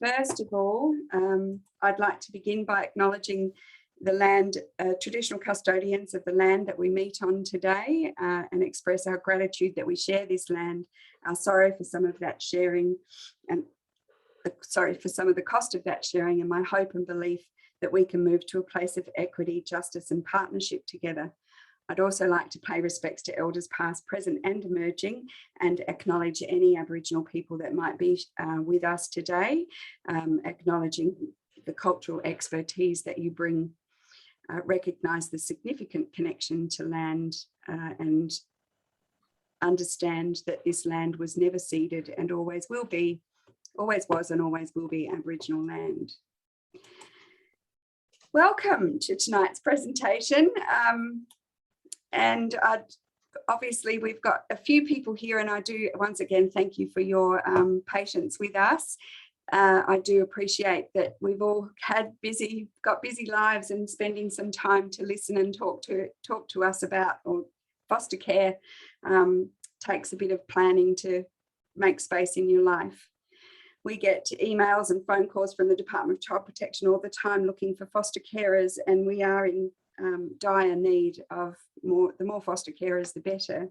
First of all, I'd like to begin by acknowledging the land, traditional custodians of the land that we meet on today, and express our gratitude that we share this land, our sorrow for some of that sharing, and sorry for some of the cost of that sharing, and my hope and belief that we can move to a place of equity, justice and partnership together. I'd also like to pay respects to elders past, present and emerging, and acknowledge any Aboriginal people that might be with us today, acknowledging the cultural expertise that you bring, recognise the significant connection to land, and understand that this land was never ceded and always will be, always was and always will be Aboriginal land. Welcome to tonight's presentation. And obviously we've got a few people here, and I do once again thank you for your patience with us. I do appreciate that we've all got busy lives, and spending some time to listen and talk to us about foster care takes a bit of planning to make space in your life. We get emails and phone calls from the Department of Child Protection all the time looking for foster carers, and we are in dire need of the more foster carers, the better.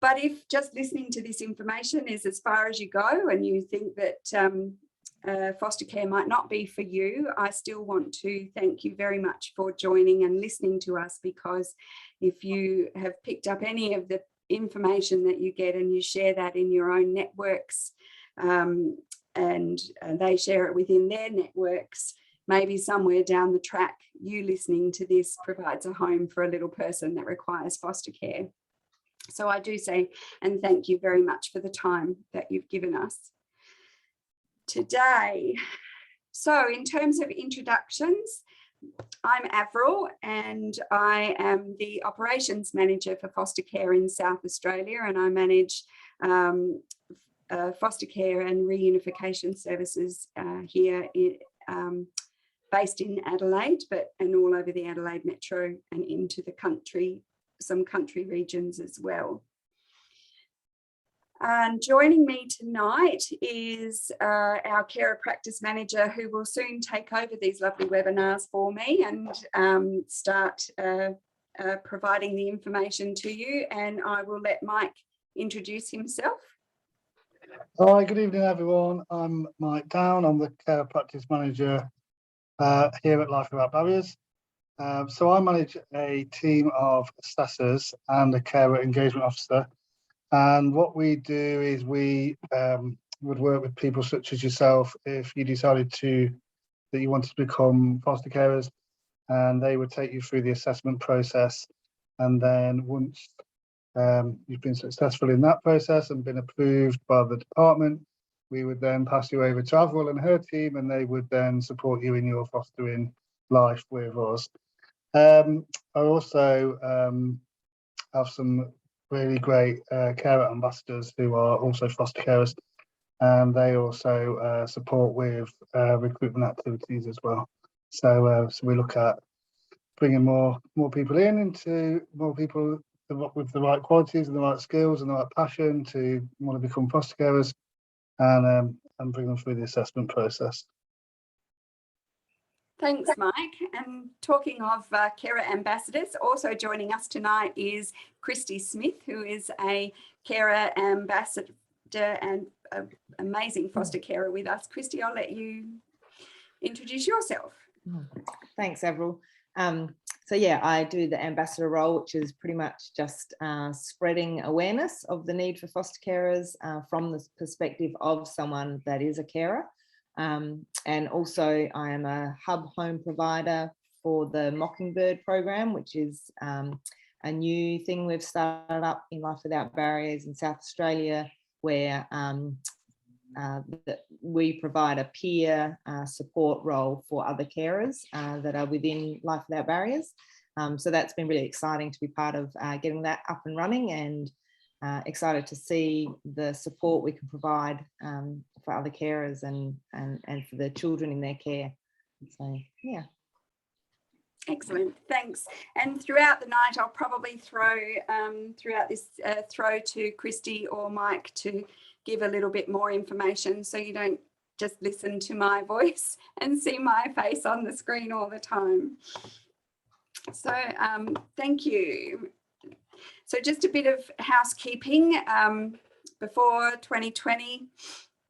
But if just listening to this information is as far as you go, and you think that foster care might not be for you, I still want to thank you very much for joining and listening to us, because if you have picked up any of the information that you get and you share that in your own networks, and they share it within their networks, maybe somewhere down the track, you listening to this provides a home for a little person that requires foster care. So I do say, and thank you very much for the time that you've given us today. So in terms of introductions, I'm Avril, and I am the operations manager for foster care in South Australia, and I manage foster care and reunification services here based in Adelaide, and all over the Adelaide Metro and into the country, some country regions as well. And joining me tonight is our carer practice manager, who will soon take over these lovely webinars for me and start providing the information to you. And I will let Mike introduce himself. Hi, good evening everyone. I'm Mike Down. I'm the carer practice manager here at Life Without Barriers. So I manage a team of assessors and a carer engagement officer. And what we do is we would work with people such as yourself if you decided that you wanted to become foster carers, and they would take you through the assessment process. And then once you've been successful in that process and been approved by the department, we would then pass you over to Avril and her team, and they would then support you in your fostering life with us. I also have some really great carer ambassadors who are also foster carers, and they also support with recruitment activities as well. So we look at bringing more people into more people with the right qualities and the right skills and the right passion to want to become foster carers, and bring them through the assessment process. Thanks, Mike. And talking of carer ambassadors, also joining us tonight is Kristy Smith, who is a carer ambassador and an amazing foster carer with us. Kristy, I'll let you introduce yourself. Thanks, Avril. So yeah, I do the ambassador role, which is pretty much just spreading awareness of the need for foster carers from the perspective of someone that is a carer. And also I am a hub home provider for the Mockingbird program, which is a new thing we've started up in Life Without Barriers in South Australia, where we provide a peer support role for other carers that are within Life Without Barriers. So that's been really exciting to be part of getting that up and running, and excited to see the support we can provide for other carers and for the children in their care. So yeah. Excellent, thanks. And throughout the night, I'll probably throw to Kristy or Mike to give a little bit more information, so you don't just listen to my voice and see my face on the screen all the time. So thank you. So just a bit of housekeeping. Before 2020,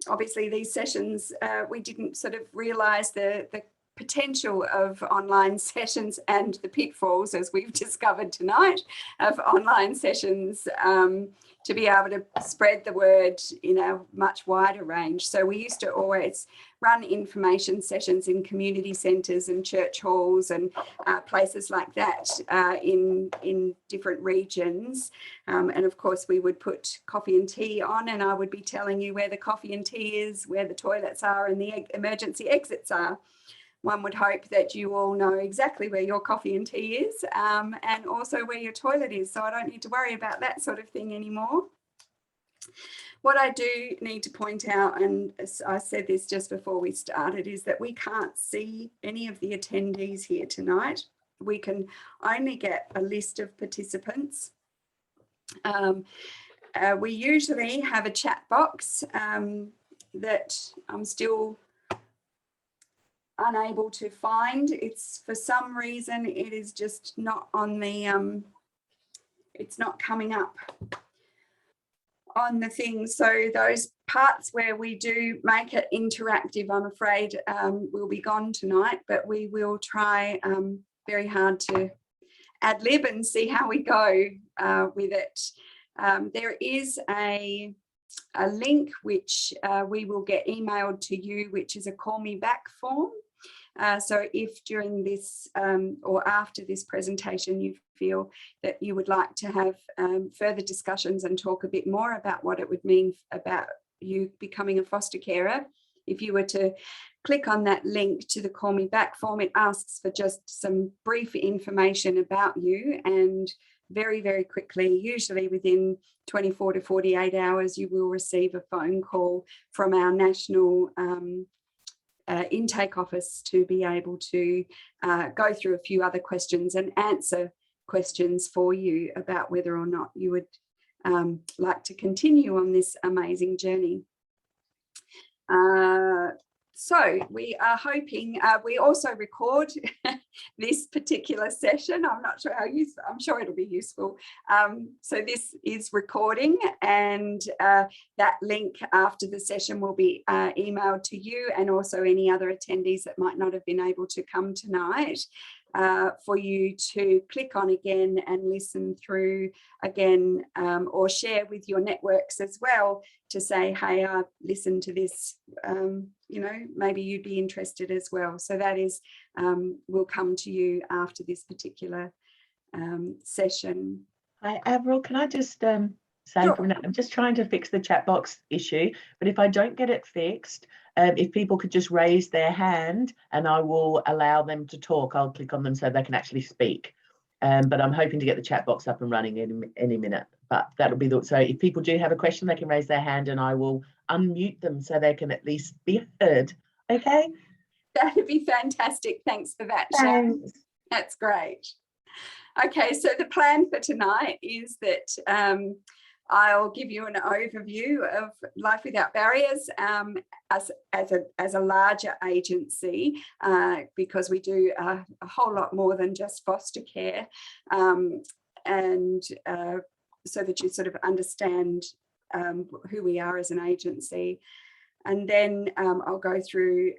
obviously these sessions, we didn't sort of realise the potential of online sessions and the pitfalls, as we've discovered tonight, of online sessions to be able to spread the word in a much wider range. So we used to always run information sessions in community centres and church halls and places like that in different regions. And of course, we would put coffee and tea on, and I would be telling you where the coffee and tea is, where the toilets are and the emergency exits are. One would hope that you all know exactly where your coffee and tea is, and also where your toilet is, so I don't need to worry about that sort of thing anymore. What I do need to point out, and I said this just before we started, is that we can't see any of the attendees here tonight. We can only get a list of participants. We usually have a chat box that I'm still unable to find. It's, for some reason, it is just not on the it's not coming up on the thing. So those parts where we do make it interactive, I'm afraid, will be gone tonight, but we will try very hard to ad lib and see how we go with it. There is a link which we will get emailed to you, which is a call me back form. So if during this or after this presentation you feel that you would like to have further discussions and talk a bit more about what it would mean about you becoming a foster carer, if you were to click on that link to the call me back form, it asks for just some brief information about you, and very, very quickly, usually within 24 to 48 hours, you will receive a phone call from our national intake office to be able to go through a few other questions and answer questions for you about whether or not you would like to continue on this amazing journey. So we are hoping, we also record this particular session. I'm not sure how useful, I'm sure it'll be useful. So this is recording, and that link after the session will be emailed to you and also any other attendees that might not have been able to come tonight, for you to click on again and listen through again, or share with your networks as well to say, hey, I've listened to this, you know, maybe you'd be interested as well. So that is, will come to you after this particular session. Hi, Avril, can I just say Sure. for a minute, I'm just trying to fix the chat box issue, but if I don't get it fixed, if people could just raise their hand and I will allow them to talk, I'll click on them so they can actually speak. But I'm hoping to get the chat box up and running any minute, but that'll be so if people do have a question, they can raise their hand and I will unmute them so they can at least be heard. Okay? That'd be fantastic. Thanks for that, Sharon. Thanks. That's great. Okay, so the plan for tonight is that I'll give you an overview of Life Without Barriers as a larger agency, because we do a whole lot more than just foster care, and so that you sort of understand who we are as an agency. And then I'll go through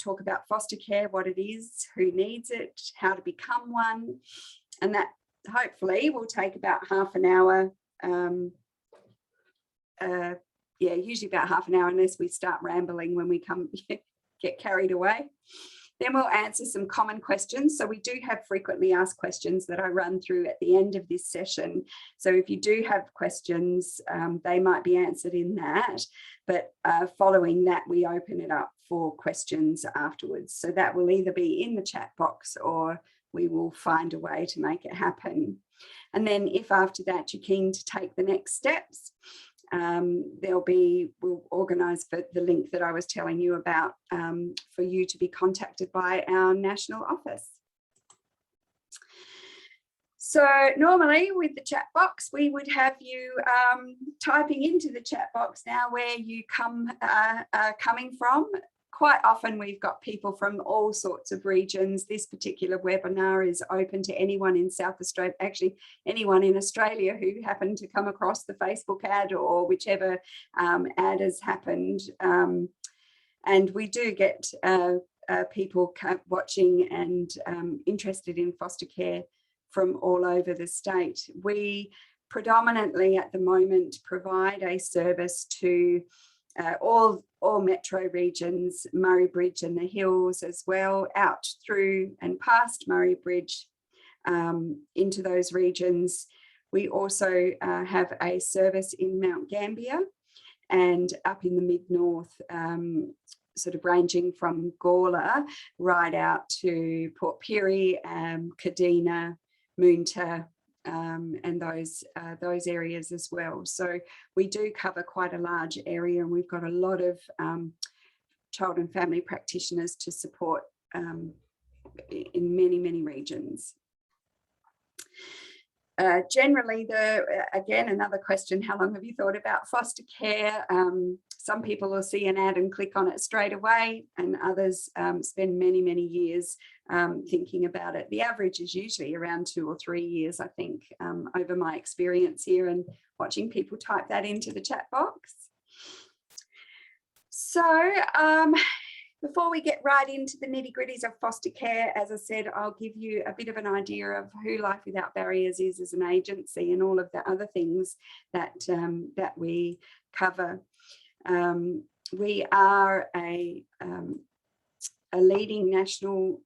talk about foster care, what it is, who needs it, how to become one, and that hopefully will take about half an hour. Yeah, usually about half an hour, unless we start rambling when we get carried away. Then we'll answer some common questions. So we do have frequently asked questions that I run through at the end of this session. So if you do have questions, they might be answered in that. But following that, we open it up for questions afterwards. So that will either be in the chat box or we will find a way to make it happen. And then if after that you're keen to take the next steps, we'll organise for the link that I was telling you about for you to be contacted by our national office. So normally with the chat box, we would have you typing into the chat box now where you are coming from. Quite often we've got people from all sorts of regions. This particular webinar is open to anyone in South Australia, actually anyone in Australia who happened to come across the Facebook ad or whichever ad has happened. And we do get people watching and interested in foster care from all over the state. We predominantly at the moment provide a service to all metro regions, Murray Bridge and the Hills as well, out through and past Murray Bridge into those regions. We also have a service in Mount Gambier and up in the mid-north, sort of ranging from Gawler right out to Port Pirie, Kadina, Moonta, and those areas as well. So we do cover quite a large area, and we've got a lot of child and family practitioners to support in many regions. Generally, again, another question, how long have you thought about foster care? Some people will see an ad and click on it straight away, and others spend many years thinking about it. The average is usually around 2 or 3 years, I think, over my experience here and watching people type that into the chat box. So before we get right into the nitty-gritties of foster care, as I said, I'll give you a bit of an idea of who Life Without Barriers is as an agency and all of the other things that we cover. We are a leading national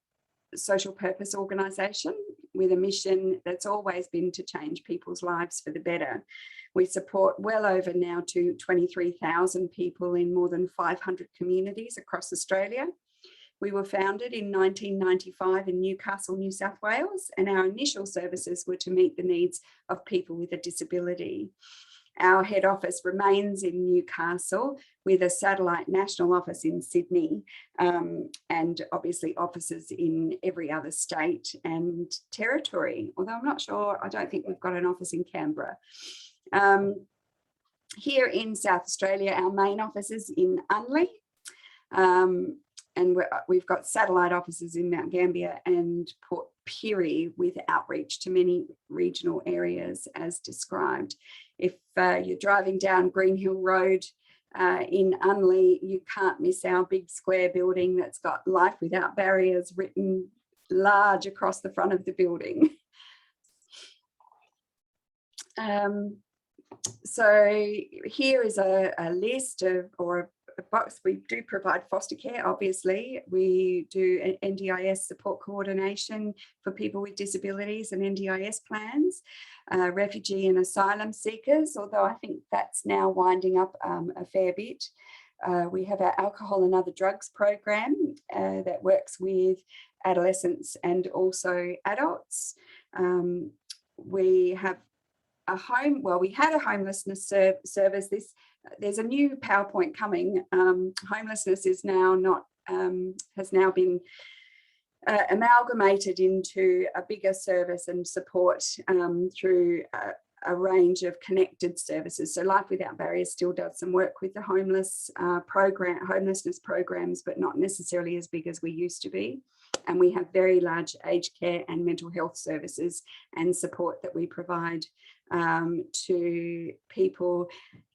social purpose organisation with a mission that's always been to change people's lives for the better. We support well over now to 23,000 people in more than 500 communities across Australia. We were founded in 1995 in Newcastle, New South Wales, and our initial services were to meet the needs of people with a disability. Our head office remains in Newcastle with a satellite national office in Sydney, and obviously offices in every other state and territory, although I'm not sure, I don't think we've got an office in Canberra. Here in South Australia, our main office is in Unley, and we've got satellite offices in Mount Gambier and Port Pirie with outreach to many regional areas as described. If you're driving down Green Hill Road in Unley, you can't miss our big square building that's got Life Without Barriers written large across the front of the building. So here is a list of, or a box. We do provide foster care, obviously. We do an NDIS support coordination for people with disabilities and NDIS plans, refugee and asylum seekers, although I think that's now winding up a fair bit. We have our alcohol and other drugs program that works with adolescents and also adults. We have we had a homelessness service. There's a new PowerPoint coming. Homelessness is now not has now been amalgamated into a bigger service and support through a range of connected services. So Life Without Barriers still does some work with the homelessness programs, but not necessarily as big as we used to be. And we have very large aged care and mental health services and support that we provide to people,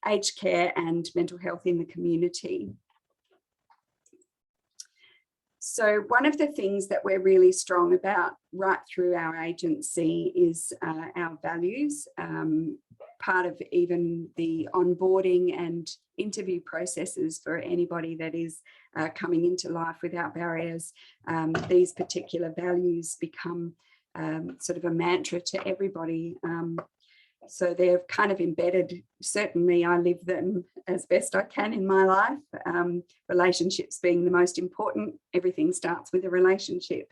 aged care and mental health in the community. So one of the things that we're really strong about right through our agency is our values. Part of even the onboarding and interview processes for anybody that is coming into Life Without Barriers, these particular values become sort of a mantra to everybody. So they're kind of embedded. Certainly I live them as best I can in my life. Relationships being the most important. Everything starts with a relationship.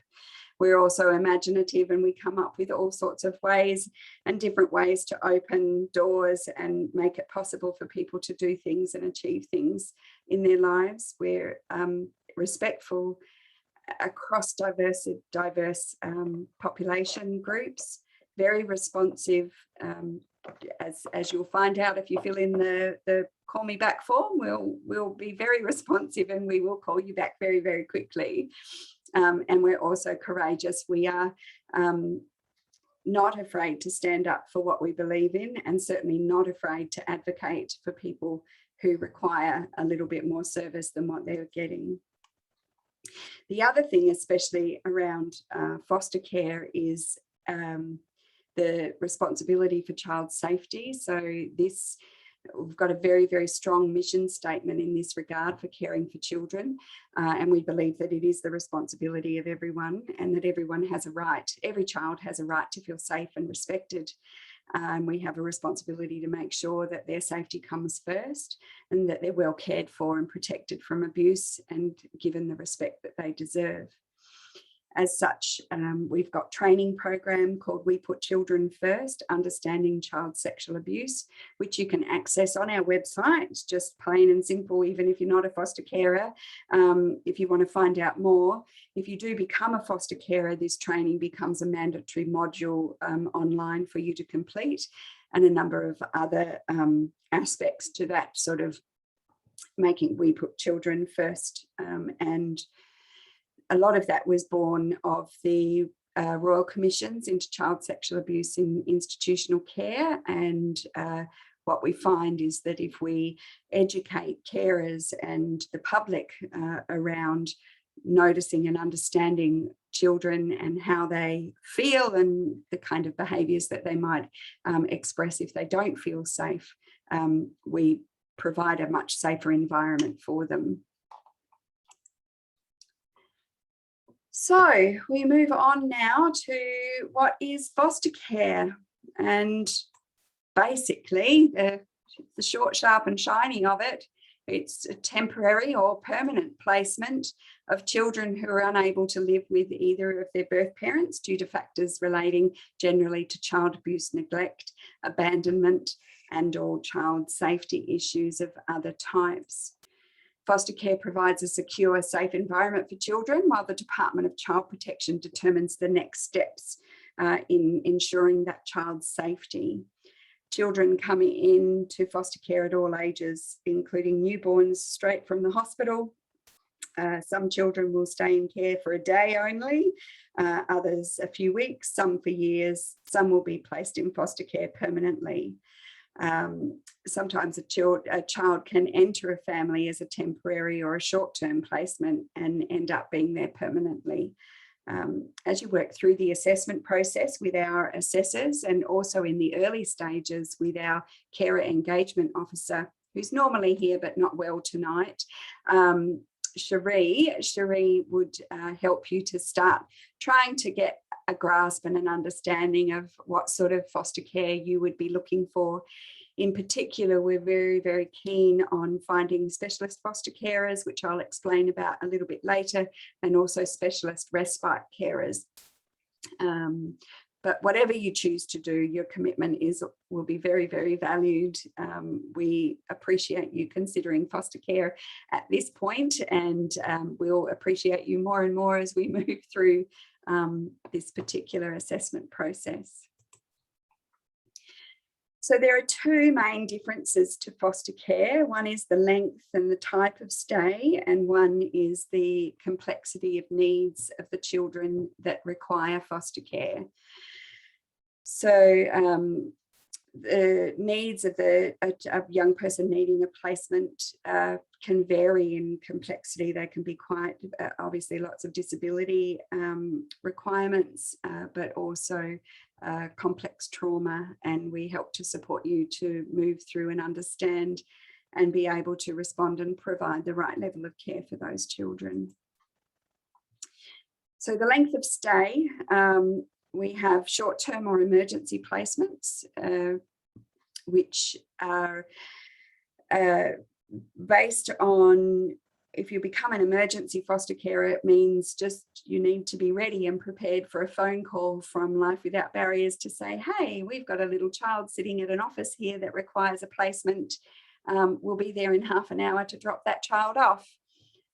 We're also imaginative, and we come up with all sorts of ways and different ways to open doors and make it possible for people to do things and achieve things in their lives. We're respectful across diverse population groups. very responsive. As you'll find out if you fill in the call me back form, we'll be very responsive and we will call you back very, very quickly. And we're also courageous. We are not afraid to stand up for what we believe in, and certainly not afraid to advocate for people who require a little bit more service than what they're getting. The other thing, especially around foster care, is the responsibility for child safety. So we've got a very, very strong mission statement in this regard for caring for children. And we believe that it is the responsibility of everyone, and that everyone has a right, every child has a right to feel safe and respected. And we have a responsibility to make sure that their safety comes first, and that they're well cared for and protected from abuse and given the respect that they deserve. As such, we've got training program called We Put Children First, Understanding Child Sexual Abuse, which you can access on our website. It's just plain and simple, even if you're not a foster carer. If you want to find out more, if you do become a foster carer, this training becomes a mandatory module online for you to complete, and a number of other aspects to that, sort of making We Put Children First. And a lot of that was born of the Royal Commissions into child sexual abuse in institutional care. And what we find is that if we educate carers and the public around noticing and understanding children and how they feel and the kind of behaviours that they might express if they don't feel safe, we provide a much safer environment for them. So we move on now to what is foster care, and basically the short, sharp and shiny of it, it's a temporary or permanent placement of children who are unable to live with either of their birth parents due to factors relating generally to child abuse, neglect, abandonment, and or child safety issues of other types. Foster care provides a secure, safe environment for children, while the Department of Child Protection determines the next steps in ensuring that child's safety. Children coming into foster care at all ages, including newborns straight from the hospital. Some children will stay in care for a day only, others a few weeks, some for years, some will be placed in foster care permanently. Sometimes a child can enter a family as a temporary or a short-term placement and end up being there permanently. As you work through the assessment process with our assessors, and also in the early stages with our carer engagement officer, who's normally here but not well tonight, Cherie would help you to start trying to get a grasp and an understanding of what sort of foster care you would be looking for. In particular, we're very, very keen on finding specialist foster carers, which I'll explain about a little bit later, and also specialist respite carers. But whatever you choose to do, your commitment will be very, very valued. We appreciate you considering foster care at this point, and we'll appreciate you more and more as we move through this particular assessment process. So there are two main differences to foster care. One is the length and the type of stay, and one is the complexity of needs of the children that require foster care. So the needs of a young person needing a placement can vary in complexity. They can be quite obviously lots of disability requirements, but also complex trauma, and we help to support you to move through and understand and be able to respond and provide the right level of care for those children. So the length of stay, we have short-term or emergency placements, which are based on, if you become an emergency foster carer, it means just you need to be ready and prepared for a phone call from Life Without Barriers to say, hey, we've got a little child sitting at an office here that requires a placement. We'll be there in half an hour to drop that child off.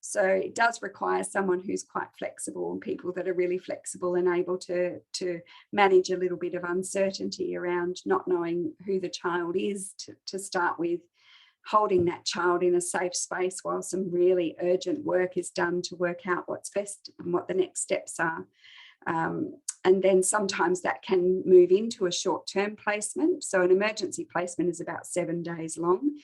So it does require someone who's quite flexible, and people that are really flexible and able to manage a little bit of uncertainty around not knowing who the child is to start with, holding that child in a safe space while some really urgent work is done to work out what's best and what the next steps are. And then sometimes that can move into a short-term placement. So an emergency placement is about 7 days long.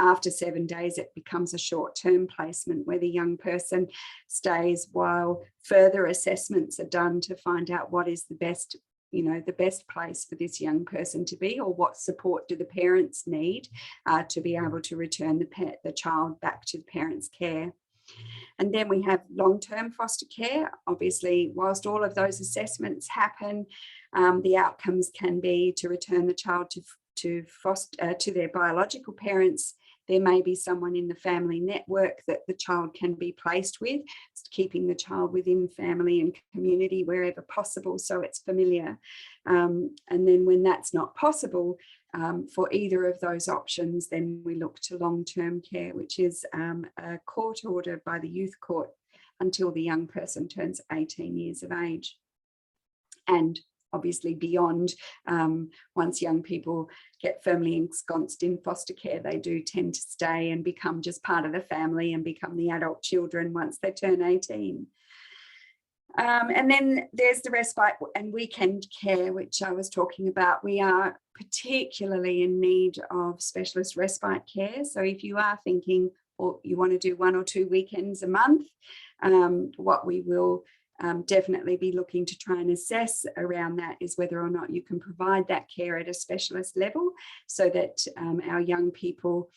After 7 days, it becomes a short-term placement where the young person stays while further assessments are done to find out what is the best, the best place for this young person to be, or what support do the parents need to be able to return the child back to the parents' care. And then we have long-term foster care. Obviously, whilst all of those assessments happen, the outcomes can be to return the child to their biological parents. There may be someone in the family network that the child can be placed with, keeping the child within family and community wherever possible, so it's familiar. And then when that's not possible, for either of those options, then we look to long-term care, which is a court order by the youth court until the young person turns 18 years of age. And obviously beyond, once young people get firmly ensconced in foster care, they do tend to stay and become just part of the family and become the adult children once they turn 18. And then there's the respite and weekend care, which I was talking about. We are particularly in need of specialist respite care. So if you are thinking, or you want to do 1 or 2 weekends a month, what we will definitely be looking to try and assess around that is whether or not you can provide that care at a specialist level, so that our young people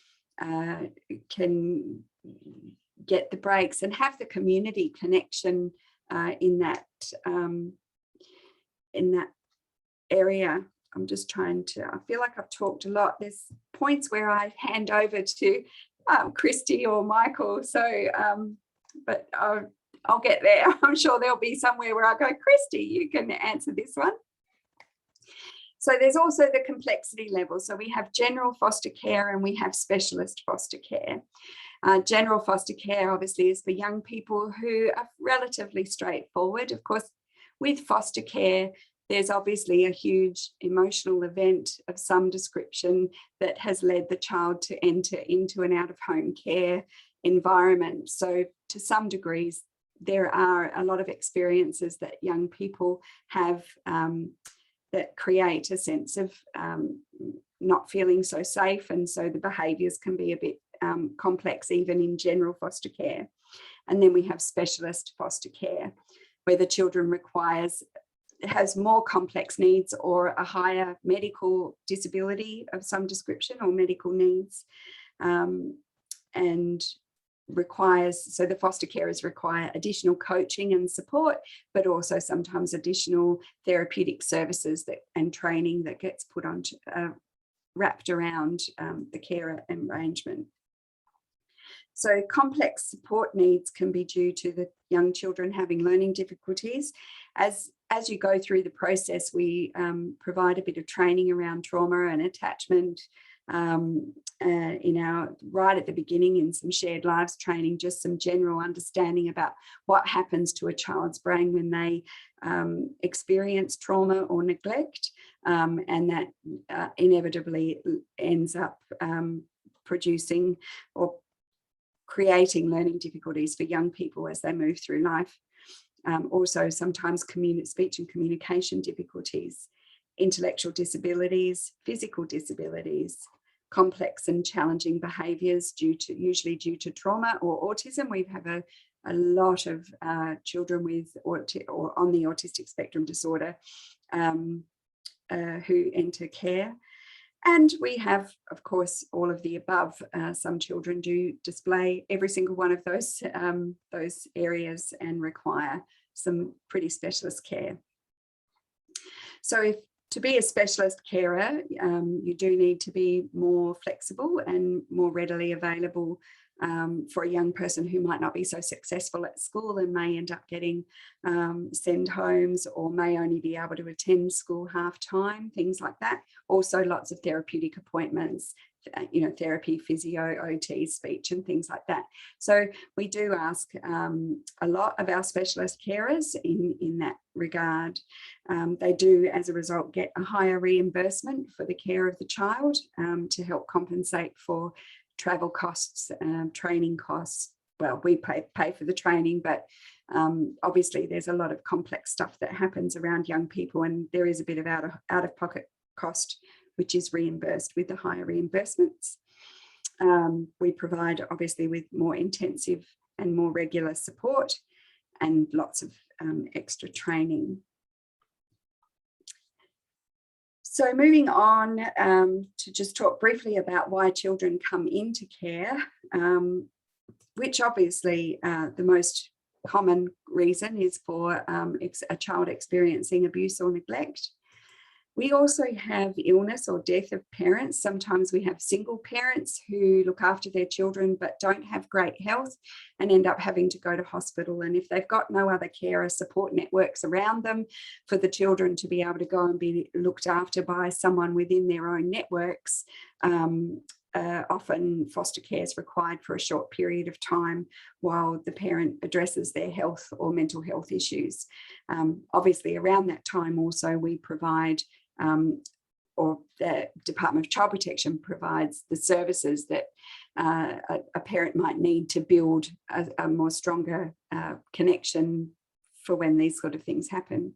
can get the breaks and have the community connection in that area. I'm just trying to, I feel like I've talked a lot. There's points where I hand over to Kristy or Michael. So, but I'll get there. I'm sure there'll be somewhere where I go, Kristy, you can answer this one. So there's also the complexity level. So we have general foster care and we have specialist foster care. General foster care obviously is for young people who are relatively straightforward. Of course, with foster care, there's obviously a huge emotional event of some description that has led the child to enter into an out-of-home care environment. So to some degrees, there are a lot of experiences that young people have that create a sense of not feeling so safe, and so the behaviours can be a bit complex even in general foster care. And then we have specialist foster care, where the children has more complex needs or a higher medical disability of some description or medical needs, and requires, so the foster carers require additional coaching and support, but also sometimes additional therapeutic services and training that gets put on wrapped around the care arrangement. So complex support needs can be due to the young children having learning difficulties. As you go through the process, we provide a bit of training around trauma and attachment right at the beginning, in some shared lives training, just some general understanding about what happens to a child's brain when they experience trauma or neglect, and that inevitably ends up producing or creating learning difficulties for young people as they move through life. Also sometimes speech and communication difficulties, intellectual disabilities, physical disabilities, complex and challenging behaviours usually due to trauma or autism. We have a lot of children with or on the autistic spectrum disorder who enter care. And we have, of course, all of the above. Some children do display every single one of those areas and require some pretty specialist care. So to be a specialist carer, you do need to be more flexible and more readily available for a young person who might not be so successful at school and may end up getting send homes, or may only be able to attend school half time, things like that. Also lots of therapeutic appointments, therapy, physio, OT, speech and things like that. So we do ask a lot of our specialist carers in that regard. They do, as a result, get a higher reimbursement for the care of the child to help compensate for travel costs, training costs. Well, we pay for the training, but obviously there's a lot of complex stuff that happens around young people, and there is a bit of out-of-pocket cost, which is reimbursed with the higher reimbursements. We provide, obviously, with more intensive and more regular support and lots of extra training. So moving on to just talk briefly about why children come into care, which obviously the most common reason is for a child experiencing abuse or neglect. We also have illness or death of parents. Sometimes we have single parents who look after their children but don't have great health and end up having to go to hospital. And if they've got no other carer support networks around them for the children to be able to go and be looked after by someone within their own networks, often foster care is required for a short period of time while the parent addresses their health or mental health issues. Obviously, around that time also we provide or the Department of Child Protection provides the services that a parent might need to build a more stronger connection for when these sort of things happen.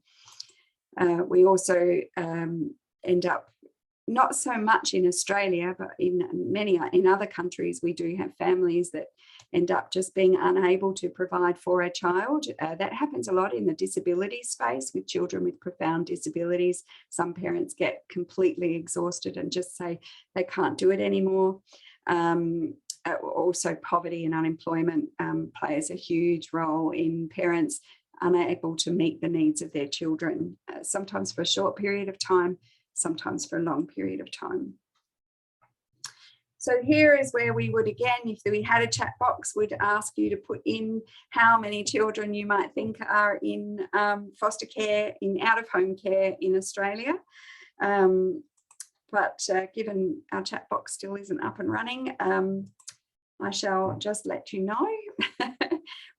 We also end up, not so much in Australia, but in other countries, we do have families that end up just being unable to provide for a child. That happens a lot in the disability space with children with profound disabilities. Some parents get completely exhausted and just say they can't do it anymore. Also, poverty and unemployment plays a huge role in parents unable to meet the needs of their children, sometimes for a short period of time, sometimes for a long period of time. So here is where we would, again, if we had a chat box, we'd ask you to put in how many children you might think are in foster care, in out-of-home care in Australia. But given our chat box still isn't up and running, I shall just let you know.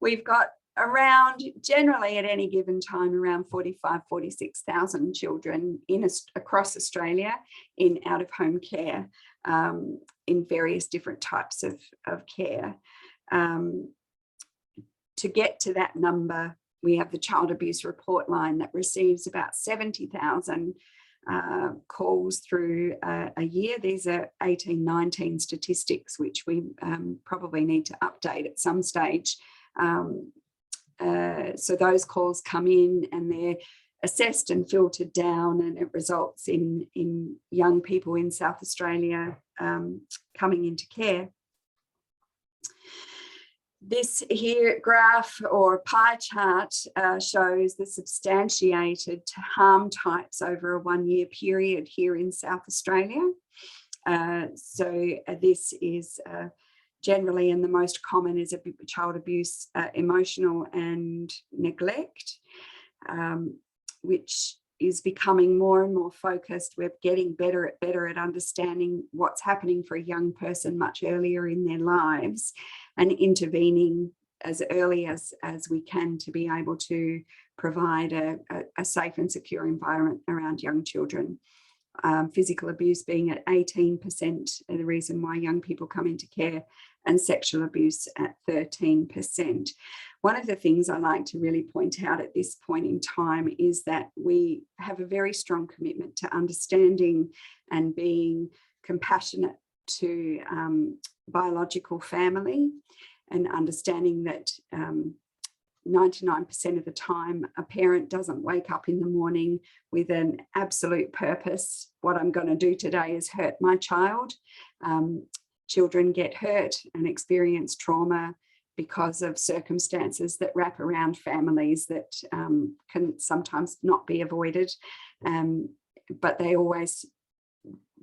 We've got around, generally at any given time, around 46,000 children across Australia in out-of-home care, in various different types of care. To get to that number, we have the Child Abuse Report Line that receives about 70,000 calls through a year. These are 18-19 statistics, which we probably need to update at some stage. So those calls come in and they're assessed and filtered down, and it results in young people in South Australia coming into care. This here graph or pie chart shows the substantiated harm types over a 1-year period here in South Australia. So this is generally, and the most common is child abuse, emotional and neglect, which is becoming more and more focused. We're getting better at understanding what's happening for a young person much earlier in their lives and intervening as early as we can to be able to provide a safe and secure environment around young children. Physical abuse being at 18%, the reason why young people come into care, and sexual abuse at 13%. One of the things I like to really point out at this point in time is that we have a very strong commitment to understanding and being compassionate to biological family, and understanding that 99% of the time a parent doesn't wake up in the morning with an absolute purpose. What I'm going to do today is hurt my child. Children get hurt and experience trauma because of circumstances that wrap around families that can sometimes not be avoided, but they always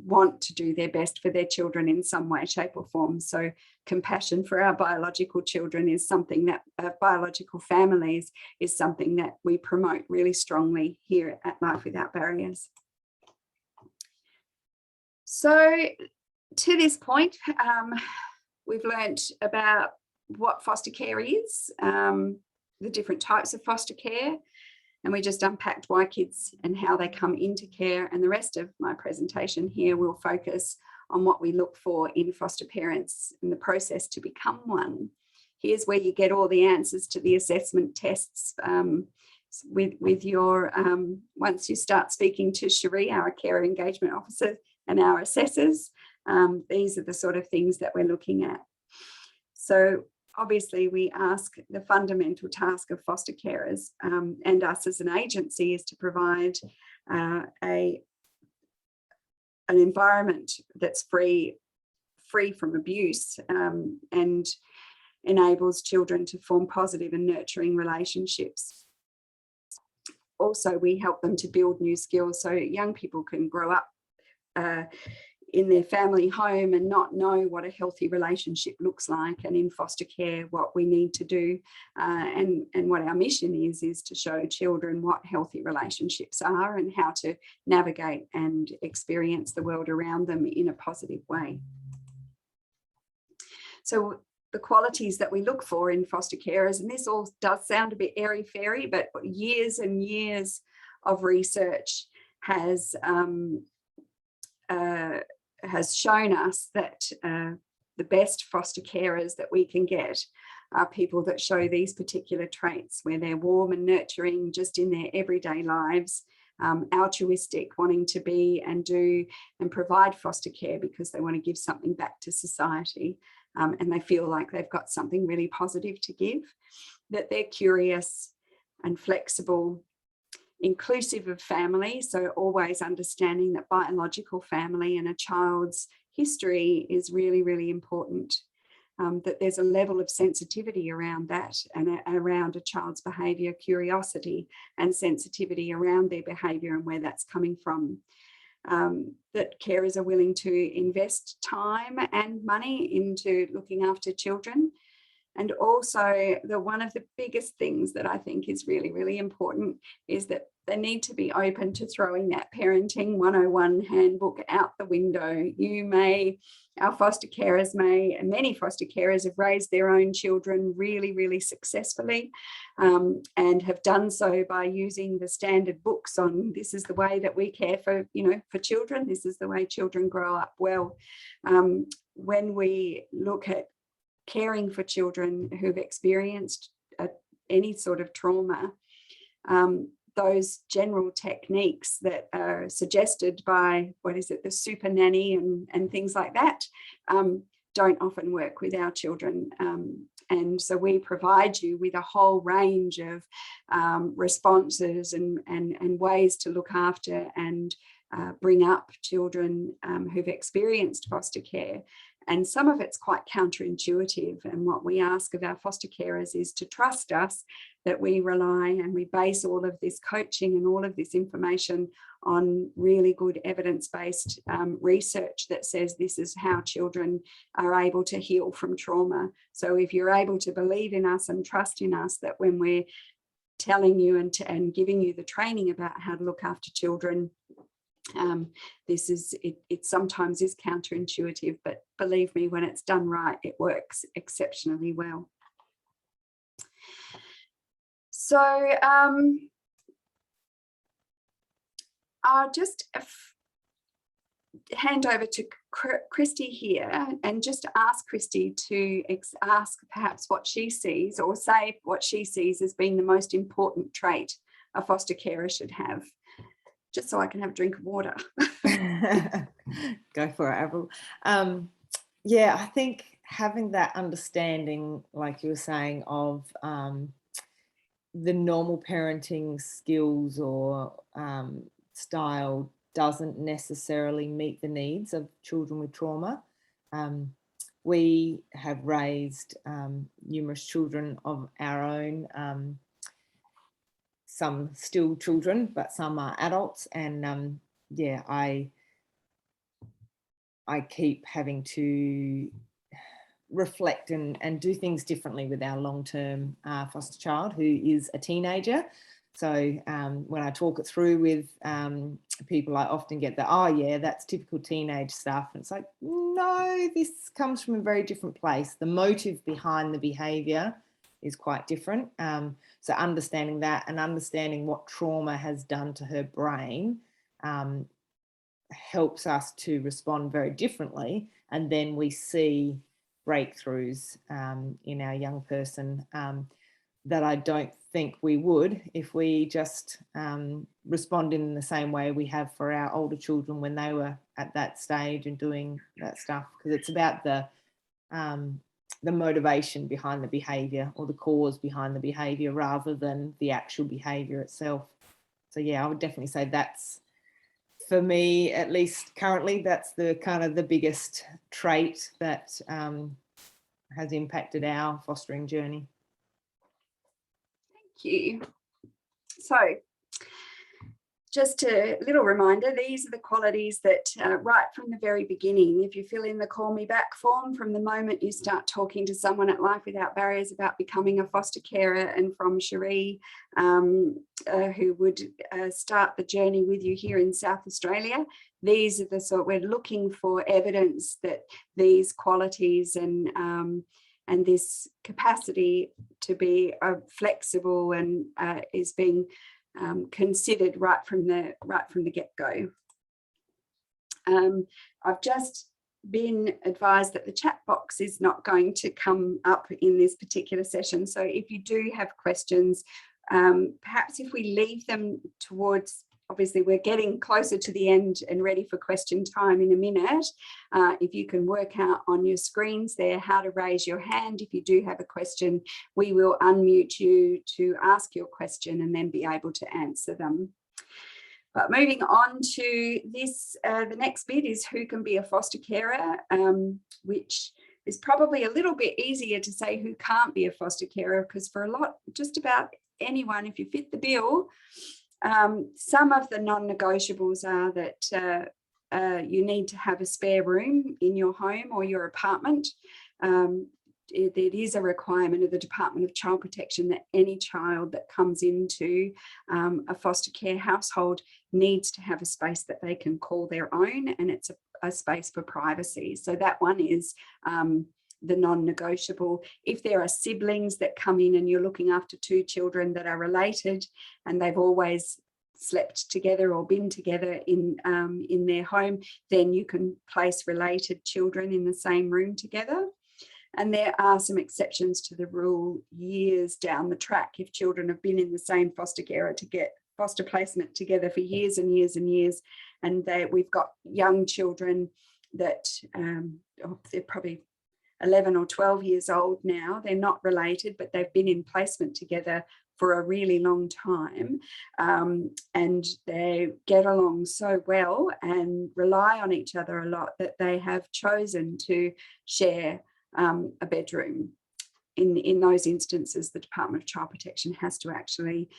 want to do their best for their children in some way, shape or form. So compassion for our biological children is something that biological families is something that we promote really strongly here at Life Without Barriers. So to this point, we've learnt about what foster care is, the different types of foster care, and we just unpacked why kids and how they come into care. And the rest of my presentation here will focus on what we look for in foster parents in the process to become one. Here's where you get all the answers to the assessment tests with your, once you start speaking to Cherie, our care engagement officer, and our assessors. These are the sort of things that we're looking at. So obviously we ask, the fundamental task of foster carers and us as an agency is to provide an environment that's free from abuse and enables children to form positive and nurturing relationships. Also, we help them to build new skills so young people can grow up in their family home and not know what a healthy relationship looks like, and in foster care what we need to do and what our mission is to show children what healthy relationships are and how to navigate and experience the world around them in a positive way. So the qualities that we look for in foster carers, and this all does sound a bit airy-fairy, but years and years of research has shown us that the best foster carers that we can get are people that show these particular traits, where they're warm and nurturing just in their everyday lives, altruistic, wanting to be and do and provide foster care because they want to give something back to society, and they feel like they've got something really positive to give, that they're curious and flexible, inclusive of family, so always understanding that biological family and a child's history is really, really important, that there's a level of sensitivity around that and around a child's behaviour, curiosity and sensitivity around their behaviour and where that's coming from, that carers are willing to invest time and money into looking after children. And also one of the biggest things that I think is really, really important is that they need to be open to throwing that parenting 101 handbook out the window. Our foster carers and many foster carers have raised their own children really, really successfully and have done so by using the standard books on this is the way that we care for children. This is the way children grow up well. When we look at caring for children who've experienced any sort of trauma, those general techniques that are suggested by, the super nanny and things like that, don't often work with our children. And so we provide you with a whole range of responses and ways to look after and bring up children who've experienced foster care. And some of it's quite counterintuitive. And what we ask of our foster carers is to trust us, that we rely and we base all of this coaching and all of this information on really good evidence-based research that says this is how children are able to heal from trauma. So if you're able to believe in us and trust in us, that when we're telling you and giving you the training about how to look after children, it sometimes is counterintuitive, but believe me, when it's done right, it works exceptionally well. So I'll just hand over to Kristy here and just ask Kristy to ask perhaps what she sees, or say what she sees as being the most important trait a foster carer should have. Just so I can have a drink of water. Go for it, Avril. Yeah, I think having that understanding, like you were saying, of the normal parenting skills or style doesn't necessarily meet the needs of children with trauma. We have raised numerous children of our own, some still children, but some are adults. And yeah, I keep having to reflect and do things differently with our long-term foster child, who is a teenager. So when I talk it through with people, I often get the, oh yeah, that's typical teenage stuff. And it's like, no, this comes from a very different place. The motive behind the behaviour is quite different. So understanding that and understanding what trauma has done to her brain helps us to respond very differently. And then we see breakthroughs in our young person that I don't think we would if we just respond in the same way we have for our older children when they were at that stage and doing that stuff, because it's about the motivation behind the behaviour or the cause behind the behaviour rather than the actual behaviour itself. So yeah, I would definitely say that's, for me, at least currently, that's the kind of the biggest trait that has impacted our fostering journey. Thank you. So just a little reminder, these are the qualities that right from the very beginning, if you fill in the call me back form from the moment you start talking to someone at Life Without Barriers about becoming a foster carer, and from Cherie, who would start the journey with you here in South Australia, these are the sort, we're looking for evidence that these qualities and this capacity to be flexible and is being considered right from the get-go. I've just been advised that the chat box is not going to come up in this particular session. So if you do have questions, perhaps if we leave them towards, obviously we're getting closer to the end and ready for question time in a minute. If you can work out on your screens there how to raise your hand if you do have a question, we will unmute you to ask your question and then be able to answer them. But moving on to this, the next bit is who can be a foster carer, which is probably a little bit easier to say who can't be a foster carer, because for just about anyone, if you fit the bill, some of the non-negotiables are that you need to have a spare room in your home or your apartment. It is a requirement of the Department of Child Protection that any child that comes into a foster care household needs to have a space that they can call their own, and it's a space for privacy. So that one is the non-negotiable. If there are siblings that come in and you're looking after two children that are related and they've always slept together or been together in their home, then you can place related children in the same room together. And there are some exceptions to the rule years down the track if children have been in the same foster carer to get foster placement together for years and years and years, and we've got young children that they're probably 11 or 12 years old now. They're not related, but they've been in placement together for a really long time, and they get along so well and rely on each other a lot that they have chosen to share a bedroom. In those instances, the Department of Child Protection has to actually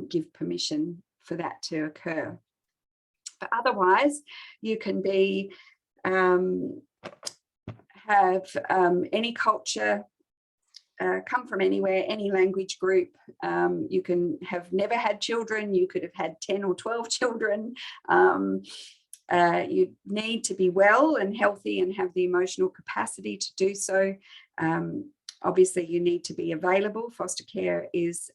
give permission for that to occur. But otherwise, you can be have any culture, come from anywhere, any language group. You can have never had children. You could have had 10 or 12 children. You need to be well and healthy and have the emotional capacity to do so. Obviously, you need to be available. Foster care is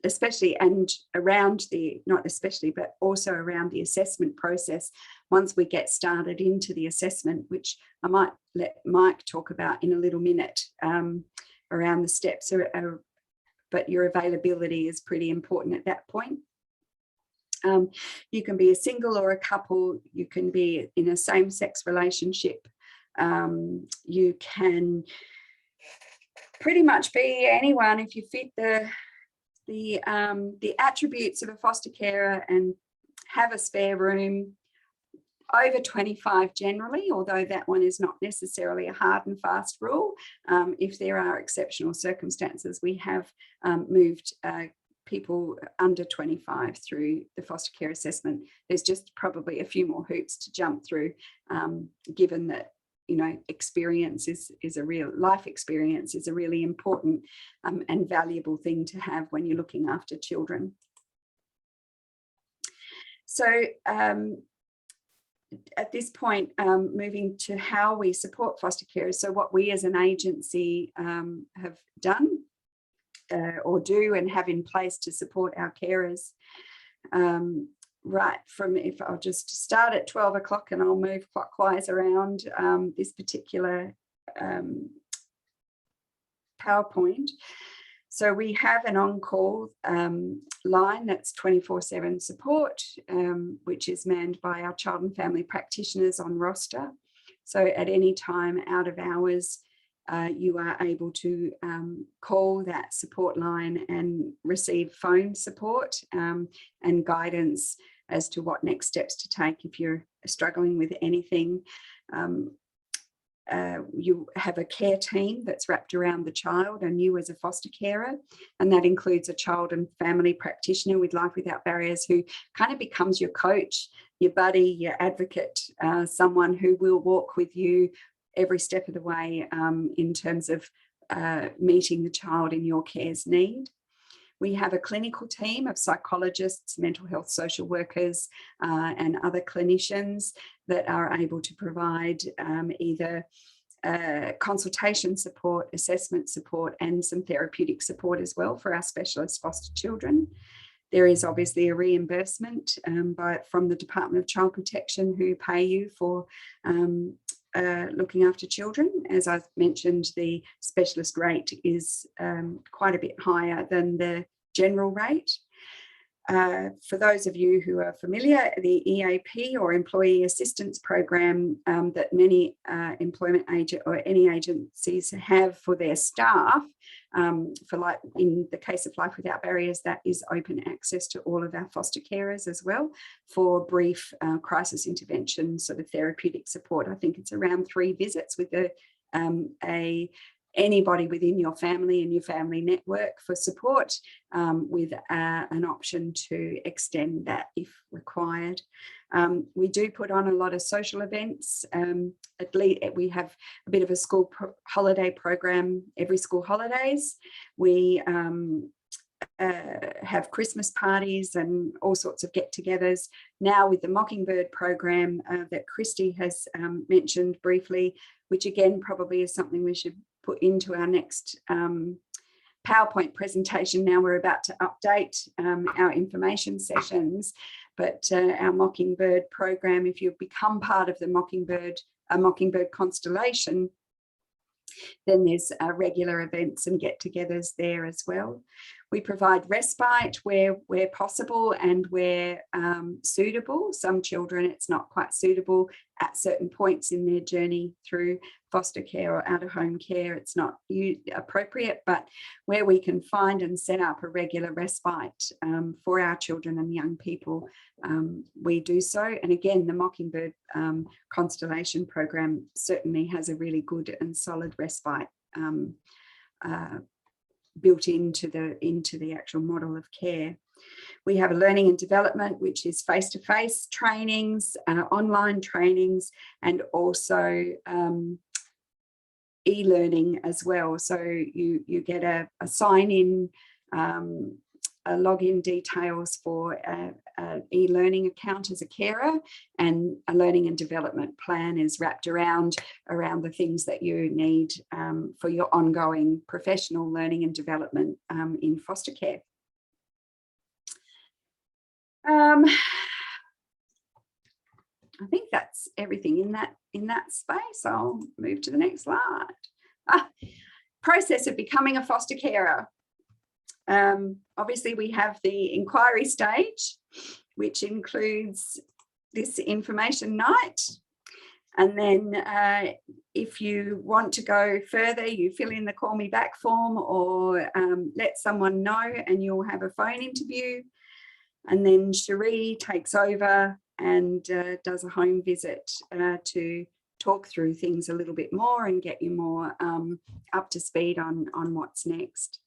especially and around the, not especially, but also around the assessment process. Once we get started into the assessment, which I might let Mike talk about in a little minute, around the steps, but your availability is pretty important at that point. You can be a single or a couple. You can be in a same-sex relationship. You can pretty much be anyone if you fit the attributes of a foster carer and have a spare room. Over 25 generally, although that one is not necessarily a hard and fast rule. If there are exceptional circumstances, we have moved people under 25 through the foster care assessment. There's just probably a few more hoops to jump through, given that, you know, experience is a real life experience is a really important and valuable thing to have when you're looking after children. So at this point, moving to how we support foster carers. So what we as an agency have done or do and have in place to support our carers. Right from, if I'll just start at 12 o'clock and I'll move clockwise around this particular PowerPoint. So we have an on-call line that's 24/7 support, which is manned by our child and family practitioners on roster. So at any time out of hours, you are able to call that support line and receive phone support and guidance as to what next steps to take if you're struggling with anything. You have a care team that's wrapped around the child and you as a foster carer, and that includes a child and family practitioner with Life Without Barriers who kind of becomes your coach, your buddy, your advocate, someone who will walk with you every step of the way in terms of meeting the child in your care's need. We have a clinical team of psychologists, mental health social workers, and other clinicians that are able to provide either consultation support, assessment support, and some therapeutic support as well for our specialist foster children. There is obviously a reimbursement from the Department of Child Protection who pay you for looking after children. As I've mentioned, the specialist rate is quite a bit higher than the general rate. For those of you who are familiar, the EAP or Employee Assistance Program that many employment agent or any agencies have for their staff, for like in the case of Life Without Barriers, that is open access to all of our foster carers as well for brief crisis intervention sort of therapeutic support. I think it's around 3 visits with anybody within your family and your family network for support, with an option to extend that if required. We do put on a lot of social events. At least we have a bit of a school holiday program every school holidays. We have Christmas parties and all sorts of get-togethers. Now with the Mockingbird program that Kristy has mentioned briefly, which again probably is something we should put into our next PowerPoint presentation. Now we're about to update our information sessions, but our Mockingbird program, if you become part of the Mockingbird constellation, then there's regular events and get-togethers there as well. We provide respite where possible and where suitable. Some children, it's not quite suitable at certain points in their journey through foster care or out-of-home care. It's not appropriate, but where we can find and set up a regular respite for our children and young people, we do so. And again, the Mockingbird Constellation program certainly has a really good and solid respite built into the actual model of care. We have a learning and development, which is face-to-face trainings, online trainings, and also e-learning as well. So you get a sign-in, a login details for an e-learning account as a carer, and a learning and development plan is wrapped around the things that you need for your ongoing professional learning and development in foster care. I think that's everything in that space. I'll move to the next slide. Process of becoming a foster carer. Obviously, we have the inquiry stage, which includes this information night. And then if you want to go further, you fill in the call me back form or let someone know, and you'll have a phone interview. And then Cherie takes over and does a home visit to talk through things a little bit more and get you more up to speed on what's next.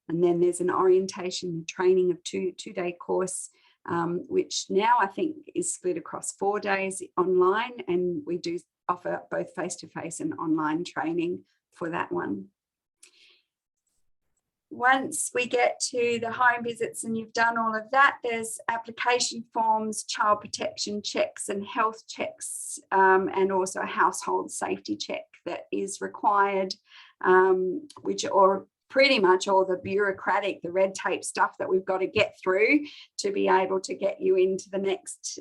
And then there's an orientation training of two-day course, which now I think is split across 4 days online, and we do offer both face-to-face and online training for that one. once we get to the home visits and you've done all of that, there's application forms, child protection checks and health checks, and also a household safety check that is required, which are pretty much all the bureaucratic, the red tape stuff that we've got to get through to be able to get you into the next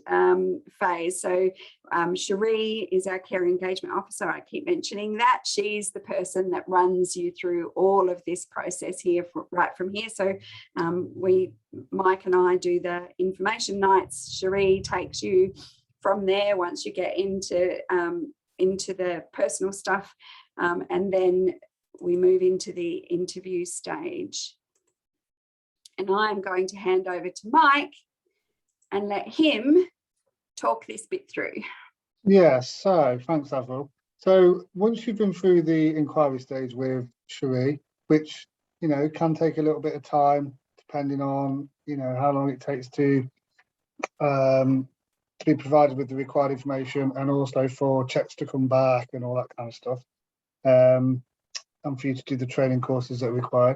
phase. So Cherie is our care engagement officer. I keep mentioning that. She's the person that runs you through all of this process here, right from here. So Mike and I do the information nights. Cherie takes you from there once you get into the personal stuff, and then we move into the interview stage. And I'm going to hand over to Mike and let him talk this bit through. Yeah, so thanks, Avril. So once you've been through the inquiry stage with Cherie, which, you know, can take a little bit of time, depending on, you know, how long it takes to be provided with the required information, and also for checks to come back and all that kind of stuff. And for you to do the training courses that are required.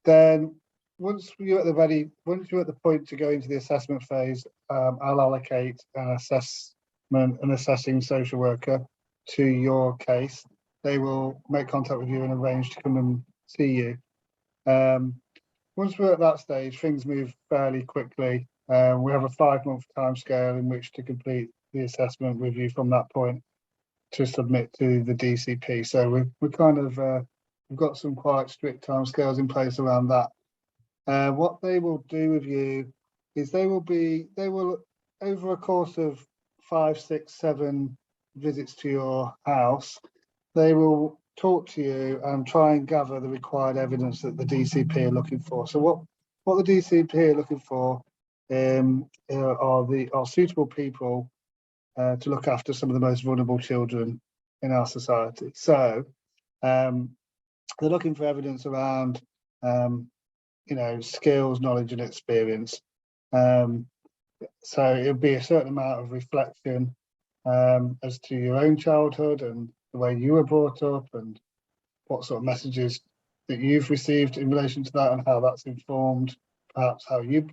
Then once you're at the point to go into the assessment phase, I'll allocate an assessing social worker to your case. They will make contact with you and arrange to come and see you. Once we're at that stage, things move fairly quickly. We have a 5-month timescale in which to complete the assessment with you from that point to submit to the DCP. So we're kind of we've got some quite strict timescales in place around that. What they will do with you is they will over a course of 5, 6, 7 visits to your house, they will talk to you and try and gather the required evidence that the DCP are looking for. So what the DCP are looking for are suitable people to look after some of the most vulnerable children in our society. So they're looking for evidence around, you know, skills, knowledge, and experience. So it'll be a certain amount of reflection as to your own childhood and the way you were brought up, and what sort of messages that you've received in relation to that, and how that's informed perhaps how you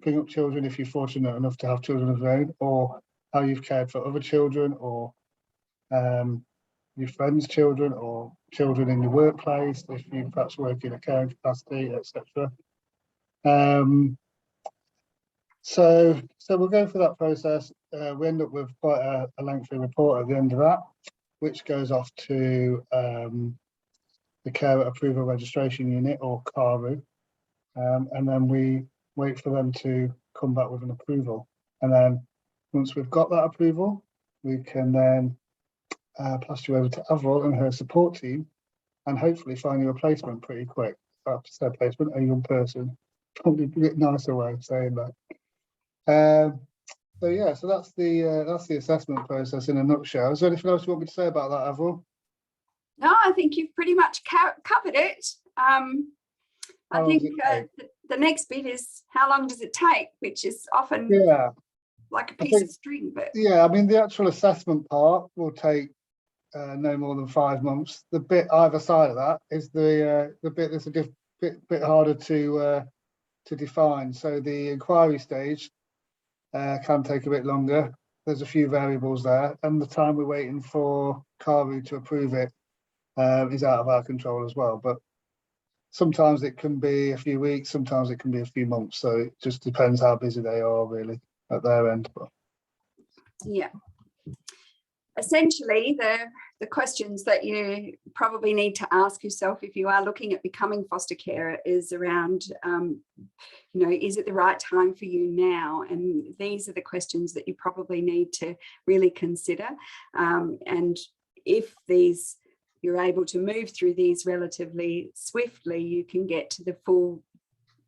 bring up children if you're fortunate enough to have children of your own, or how you've cared for other children, or your friends' children, or children in your workplace if you perhaps work in a caring capacity, etc. So we'll go through that process. We end up with quite a lengthy report at the end of that, which goes off to the Carer Approval Registration Unit, or CARU, and then we wait for them to come back with an approval. And then once we've got that approval, we can then pass you over to Avril and her support team, and hopefully find you a placement pretty quick. After said placement, a young person, probably a bit nicer way of saying that. So yeah, so that's the assessment process in a nutshell. Is there anything else you want me to say about that, Avril? No, I think you've pretty much covered it. I think the next bit is how long does it take, which is often like a piece of string. But yeah, I mean, the actual assessment part will take no more than 5 months. The bit either side of that is the bit that's a bit harder to define. So the inquiry stage can take a bit longer. There's a few variables there, and the time we're waiting for CARU to approve it is out of our control as well. But sometimes it can be a few weeks, sometimes it can be a few months. So it just depends how busy they are really at their end. But yeah, essentially the questions that you probably need to ask yourself if you are looking at becoming foster carer is around, you know, is it the right time for you now? And these are the questions that you probably need to really consider. And if you're able to move through these relatively swiftly, you can get to the full,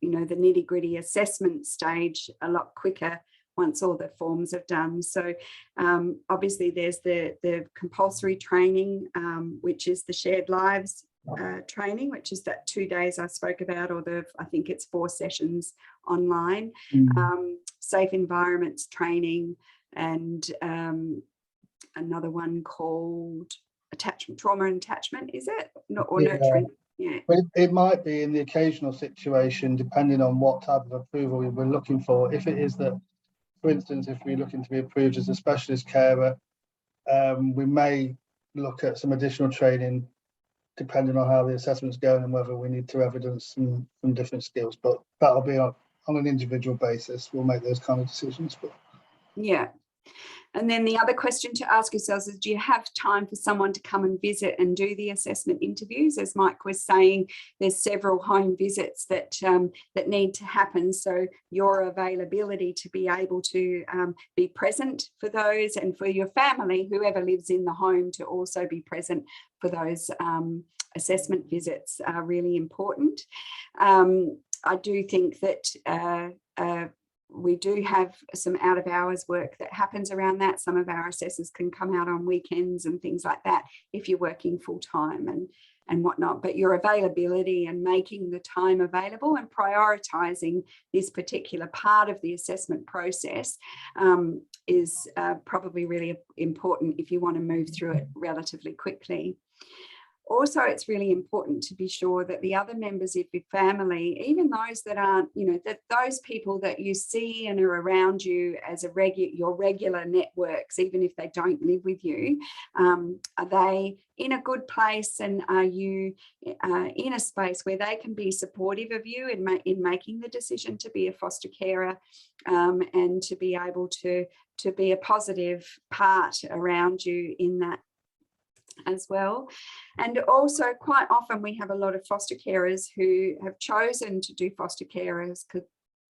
you know, the nitty-gritty assessment stage a lot quicker once all the forms are done. So obviously there's the compulsory training, which is the shared lives training, which is that 2 days I spoke about, or I think it's 4 sessions online. Safe environments training, and another one called trauma and attachment, is it? Or nurturing? Yeah. But it might be in the occasional situation, depending on what type of approval we're looking for. If it is that, for instance, if we're looking to be approved as a specialist carer, we may look at some additional training depending on how the assessment's going and whether we need to evidence some different skills. But that'll be on an individual basis. We'll make those kind of decisions. But Yeah. And then the other question to ask yourselves is, do you have time for someone to come and visit and do the assessment interviews? As Mike was saying, there's several home visits that that need to happen. So your availability to be able to be present for those, and for your family, whoever lives in the home, to also be present for those assessment visits are really important. I do think that we do have some out of hours work that happens around that. Some of our assessors can come out on weekends and things like that if you're working full time and whatnot. But your availability and making the time available and prioritising this particular part of the assessment process is probably really important if you want to move through it relatively quickly. Also, it's really important to be sure that the other members of your family, even those that aren't, that those people that you see and are around you as your regular networks, even if they don't live with you, are they in a good place, and are you in a space where they can be supportive of you in making the decision to be a foster carer, and to be able to be a positive part around you in that as well. And also, quite often we have a lot of foster carers who have chosen to do foster carers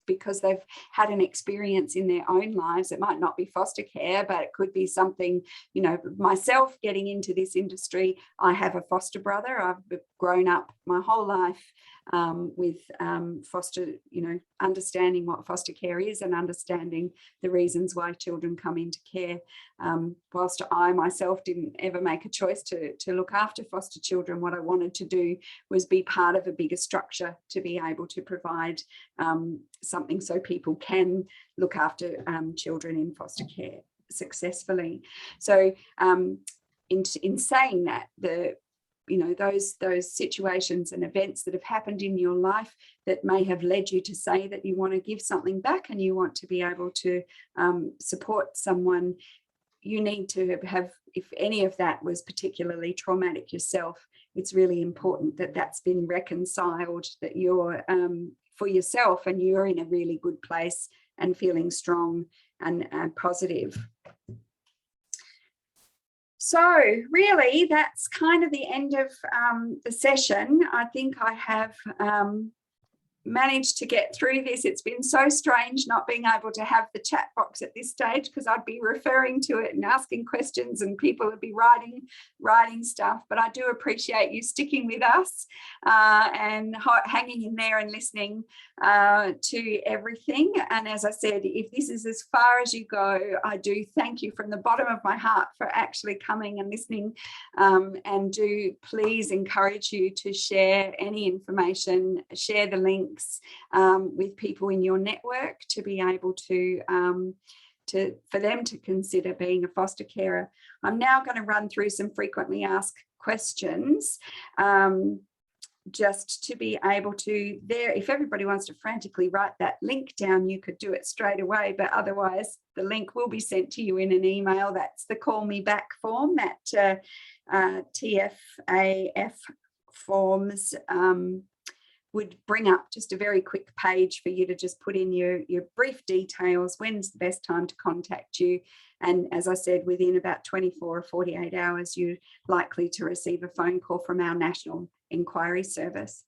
because they've had an experience in their own lives. It might not be foster care, but it could be something, myself getting into this industry, I have a foster brother. I've grown up my whole life with foster, understanding what foster care is and understanding the reasons why children come into care. Whilst I myself didn't ever make a choice to look after foster children, what I wanted to do was be part of a bigger structure to be able to provide something so people can look after children in foster care successfully. So in saying that, those situations and events that have happened in your life that may have led you to say that you want to give something back and you want to be able to support someone, you need to have, if any of that was particularly traumatic yourself, it's really important that that's been reconciled, that you're for yourself and you're in a really good place and feeling strong and positive. So really, that's kind of the end of the session. I think I have managed to get through this. It's been so strange not being able to have the chat box at this stage, because I'd be referring to it and asking questions and people would be writing stuff. But I do appreciate you sticking with us and hanging in there and listening to everything. And as I said, if this is as far as you go, I do thank you from the bottom of my heart for actually coming and listening, and do please encourage you to share any information, share the links with people in your network to be able to for them to consider being a foster carer. I'm now going to run through some frequently asked questions, just to be able to if everybody wants to frantically write that link down, you could do it straight away, but otherwise the link will be sent to you in an email. That's the Call Me Back form, that TFAF forms would bring up just a very quick page for you to just put in your brief details, when's the best time to contact you. And as I said, within about 24 or 48 hours, you're likely to receive a phone call from our National Inquiry Service.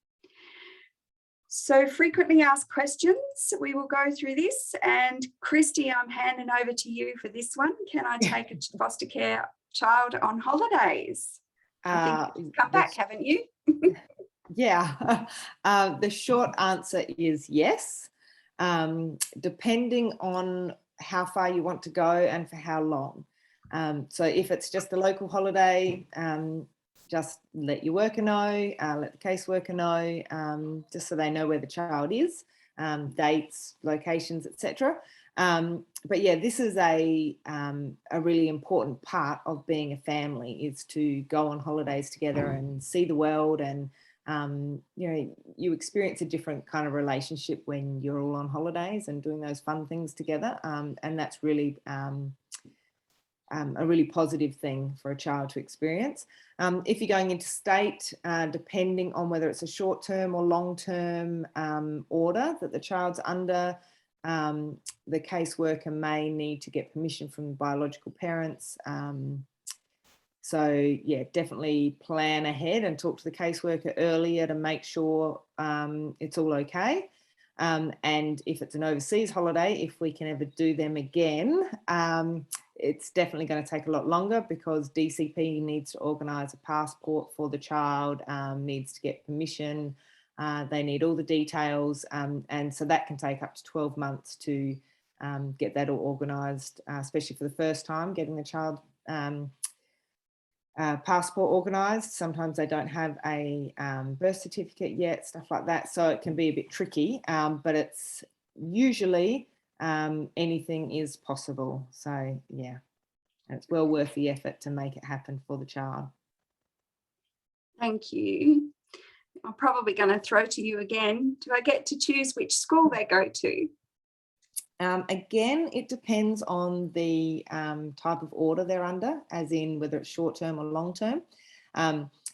So frequently asked questions, we will go through this. And Kristy, I'm handing over to you for this one. Can I take a foster care child on holidays? I think you've come back, haven't you? Yeah, the short answer is yes, depending on how far you want to go and for how long. So if it's just a local holiday, just let your worker know, let the caseworker know, just so they know where the child is, dates, locations, etc. But yeah, this is a really important part of being a family, is to go on holidays together and see the world and you experience a different kind of relationship when you're all on holidays and doing those fun things together. And that's really a really positive thing for a child to experience. If you're going interstate, depending on whether it's a short-term or long-term order that the child's under, the caseworker may need to get permission from the biological parents. So yeah, definitely plan ahead and talk to the caseworker earlier to make sure it's all okay. And if it's an overseas holiday, if we can ever do them again, it's definitely going to take a lot longer because DCP needs to organise a passport for the child, needs to get permission. They need all the details. And so that can take up to 12 months to get that all organised, especially for the first time, getting the child passport organised. Sometimes they don't have a birth certificate yet, stuff like that. So it can be a bit tricky, but it's usually anything is possible. So yeah, it's well worth the effort to make it happen for the child. Thank you. I'm probably going to throw to you again. Do I get to choose which school they go to? Again, it depends on the type of order they're under, as in whether it's short-term or long-term.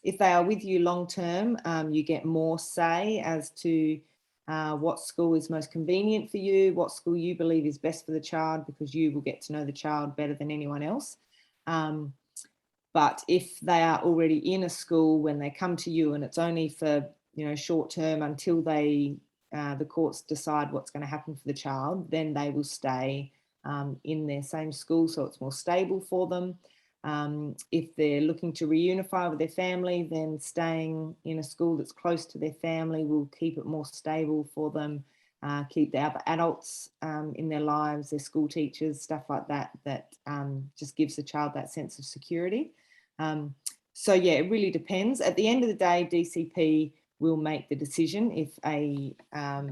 If they are with you long-term, you get more say as to what school is most convenient for you, what school you believe is best for the child, because you will get to know the child better than anyone else. But if they are already in a school when they come to you and it's only for short-term until they the courts decide what's going to happen for the child, then they will stay in their same school, so it's more stable for them. If they're looking to reunify with their family, then staying in a school that's close to their family will keep it more stable for them, keep the other adults in their lives, their school teachers, stuff like that, that just gives the child that sense of security. So yeah, it really depends. At the end of the day, DCP will make the decision if a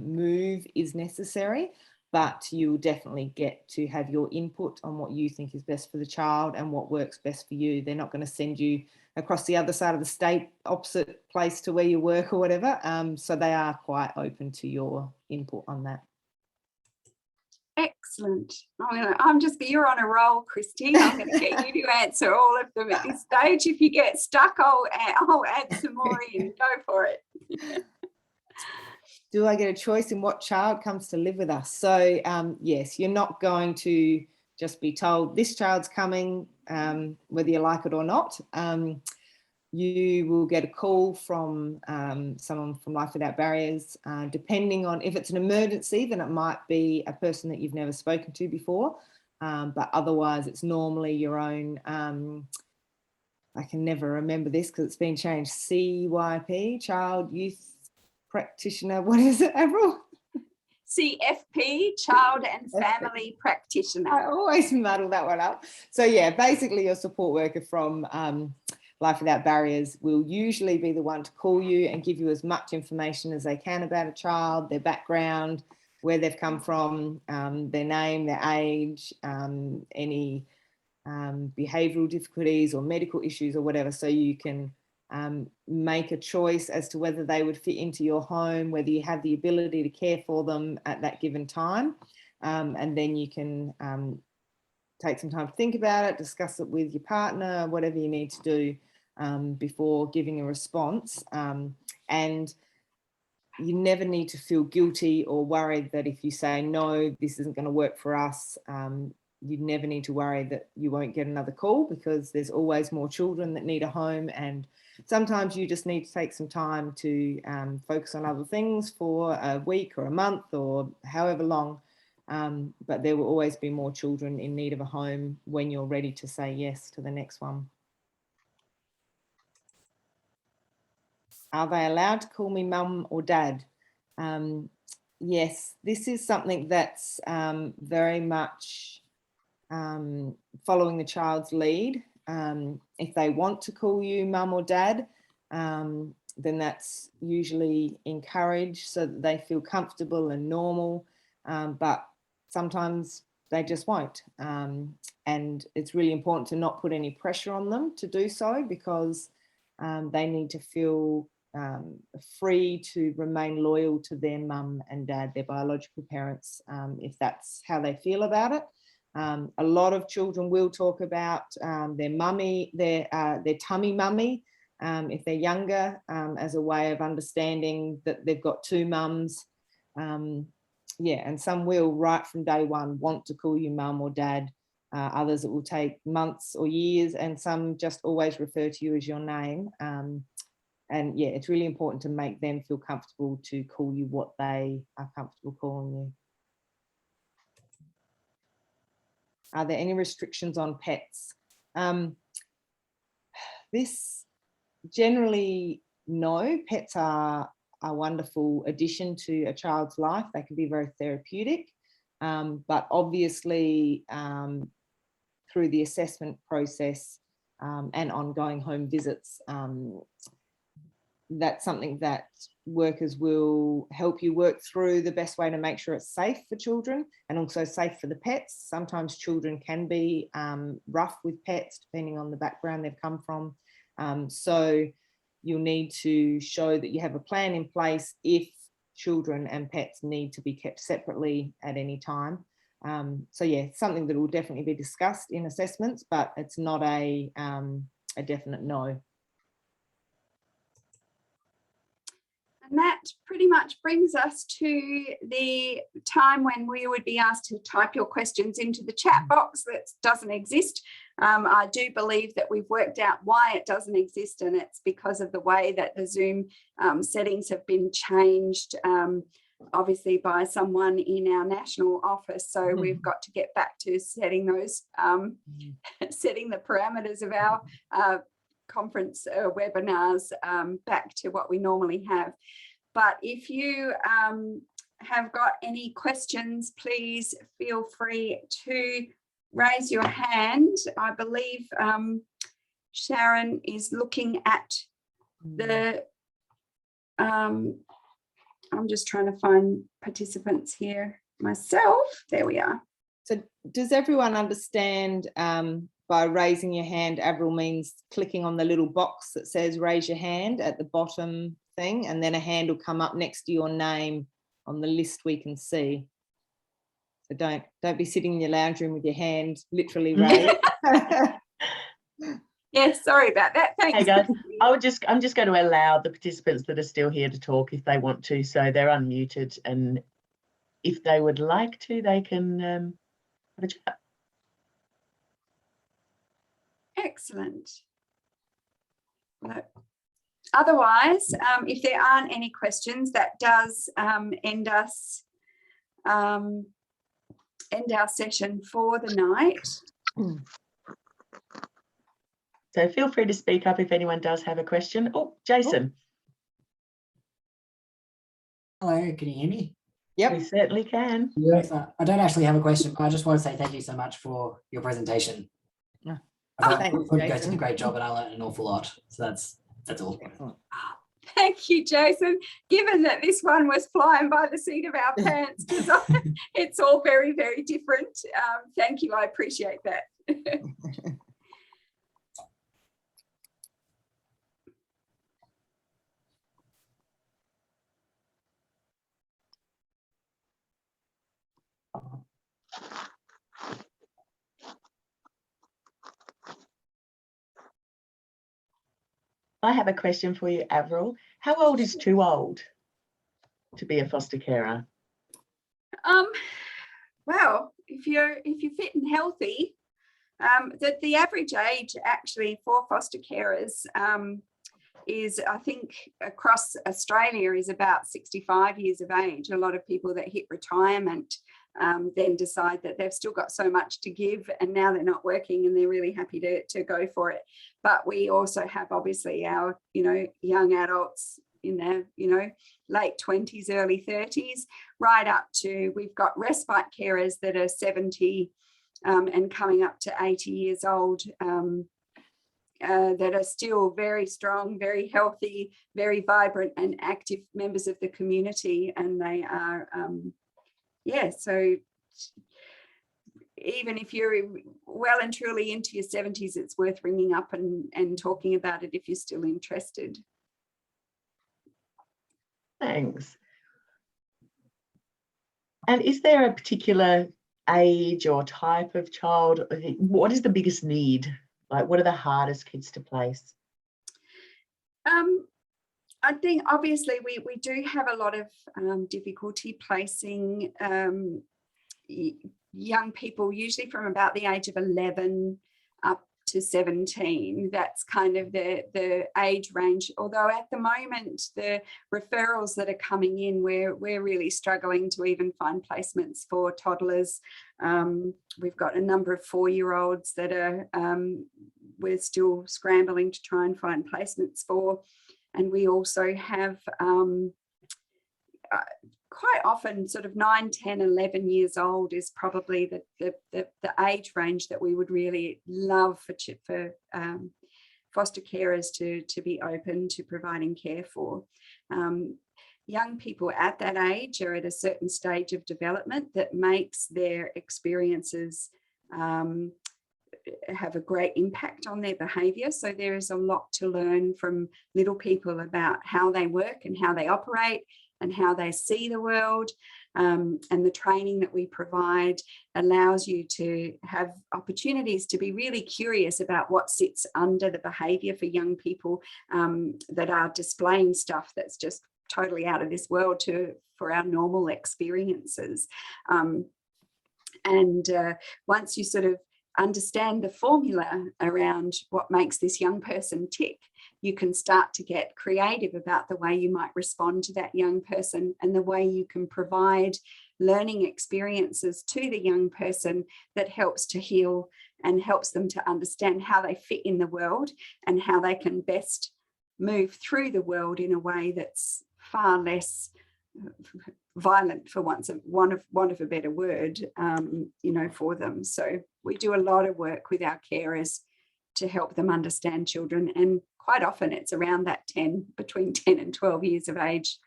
move is necessary, but you'll definitely get to have your input on what you think is best for the child and what works best for you. They're not going to send you across the other side of the state, opposite place to where you work or whatever. So they are quite open to your input on that. Excellent. You're on a roll, Kristy. I'm going to get you to answer all of them at this stage. If you get stuck, I'll add some more in. Go for it. Do I get a choice in what child comes to live with us? So yes, you're not going to just be told this child's coming, whether you like it or not. You will get a call from someone from Life Without Barriers. Depending on if it's an emergency, then it might be a person that you've never spoken to before. But otherwise, it's normally your own, I can never remember this because it's been changed, CYP, Child Youth Practitioner. What is it, Avril? CFP, Child and Family Practitioner. I always muddle that one up. So yeah, basically your support worker from Life Without Barriers will usually be the one to call you and give you as much information as they can about a child, their background, where they've come from, their name, their age, any behavioural difficulties or medical issues or whatever, so you can make a choice as to whether they would fit into your home, whether you have the ability to care for them at that given time, and then you can take some time to think about it, discuss it with your partner, whatever you need to do before giving a response. And you never need to feel guilty or worried that if you say, no, this isn't going to work for us, you never need to worry that you won't get another call, because there's always more children that need a home, and sometimes you just need to take some time to focus on other things for a week or a month or however long. But there will always be more children in need of a home when you're ready to say yes to the next one. Are they allowed to call me mum or dad? Yes, this is something that's very much following the child's lead. If they want to call you mum or dad, then that's usually encouraged so that they feel comfortable and normal. But sometimes they just won't. And it's really important to not put any pressure on them to do so, because they need to feel free to remain loyal to their mum and dad, their biological parents, if that's how they feel about it. A lot of children will talk about their mummy, their tummy mummy, if they're younger, as a way of understanding that they've got two mums. Yeah, and some will right from day one want to call you mum or dad. Others it will take months or years, and some just always refer to you as your name. And yeah, it's really important to make them feel comfortable to call you what they are comfortable calling you. Are there any restrictions on pets? This generally, no. Pets are a wonderful addition to a child's life. They can be very therapeutic, but obviously through the assessment process and ongoing home visits, that's something that workers will help you work through the best way to make sure it's safe for children and also safe for the pets. Sometimes children can be rough with pets depending on the background they've come from. So you'll need to show that you have a plan in place if children and pets need to be kept separately at any time. So yeah, something that will definitely be discussed in assessments, but it's not a definite no. And that pretty much brings us to the time when we would be asked to type your questions into the chat box that doesn't exist. I do believe that we've worked out why it doesn't exist, and it's because of the way that the Zoom settings have been changed, obviously by someone in our national office. So we've got to get back to setting those, setting the parameters of our conference webinars back to what we normally have. But if you have got any questions, please feel free to raise your hand. I believe Sharon is looking at the I'm just trying to find participants here myself. There we are. So does everyone understand by raising your hand, Avril means clicking on the little box that says raise your hand at the bottom thing, and then a hand will come up next to your name on the list we can see. So don't be sitting in your lounge room with your hand literally raised. Yes, sorry about that. Thanks. Hey guys, I'm just going to allow the participants that are still here to talk if they want to, so they're unmuted, and if they would like to, they can have a chat. Excellent. Otherwise, if there aren't any questions, that does end our session for the night. So feel free to speak up if anyone does have a question. Oh, Jason. Hello, can you hear me? Yep. We certainly can. Yes, I don't actually have a question, but I just want to say thank you so much for your presentation. Yeah. I thought you guys Jason. did a great job and I learned an awful lot. So that's all. Excellent. Thank you, Jason. Given that this one was flying by the seat of our pants, because it's all very, very different. Thank you. I appreciate that. I have a question for you, Avril. How old is too old to be a foster carer? Well, if you're fit and healthy, the average age actually for foster carers is, I think, across Australia is about 65 years of age. A lot of people that hit retirement then decide that they've still got so much to give, and now they're not working and they're really happy to go for it. But we also have obviously our, young adults in their, late 20s, early 30s, right up to, we've got respite carers that are 70 and coming up to 80 years old, that are still very strong, very healthy, very vibrant and active members of the community. And they are, so even if you're well and truly into your 70s, it's worth ringing up and talking about it if you're still interested. Thanks. And is there a particular age or type of child? What is the biggest need? Like, what are the hardest kids to place? I think obviously we do have a lot of difficulty placing young people, usually from about the age of 11 up to 17. That's kind of the age range. Although at the moment, the referrals that are coming in, we're really struggling to even find placements for toddlers. We've got a number of 4-year-olds that are we're still scrambling to try and find placements for. And we also have quite often sort of 9, 10, 11 years old is probably the age range that we would really love for foster carers to be open to providing care for. Young people at that age are at a certain stage of development that makes their experiences have a great impact on their behaviour. So there is a lot to learn from little people about how they work and how they operate and how they see the world. And the training that we provide allows you to have opportunities to be really curious about what sits under the behaviour for young people that are displaying stuff that's just totally out of this world for our normal experiences. Once you sort of understand the formula around what makes this young person tick, you can start to get creative about the way you might respond to that young person and the way you can provide learning experiences to the young person that helps to heal and helps them to understand how they fit in the world and how they can best move through the world in a way that's far less violent, for want of a better word, for them. So we do a lot of work with our carers to help them understand children, and quite often it's around that between 10 and 12 years of age.